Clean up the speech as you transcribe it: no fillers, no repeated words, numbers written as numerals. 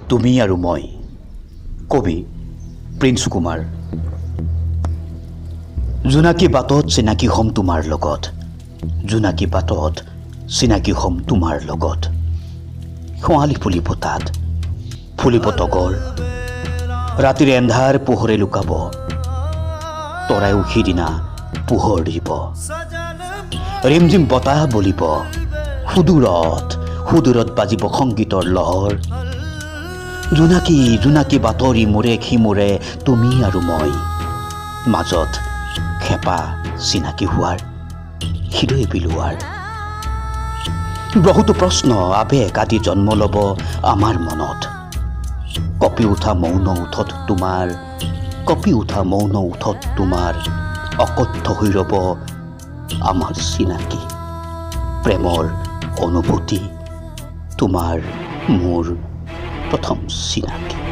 তুমি আৰু মই কবি প্ৰিন্স কুমাৰ জোনাকী বাটত চিনাকি হ'ম তোমাৰ লগত জোনাকী বাটত চিনাকি হ'ম তোমাৰ লগত খোৱালি ফুলিব তাত ফুলিব তগৰ ৰাতিৰ এন্ধাৰ পোহৰে লুকাব তৰাইও সিদিনা পোহৰ দিব ৰিমঝিম বতাহ বলিব সুদূৰত বাজিব সংগীতৰ লহৰ জোনাকী বাতৰি মোৰে খিমোৰে তুমি আৰু মই মাজত খেপা চিনাকি হোৱাৰ হৃদয় বিলোৱাৰ বহুতো প্ৰশ্ন আবেগ আদি জন্ম ল'ব আমাৰ মনত কঁপি উঠা মৌন ওঠত তোমাৰ অকথ্য হৈ ৰ'ব আমাৰ চিনাকি প্ৰেমৰ অনুভূতি তোমাৰ মোৰ প্ৰথম চিনাকি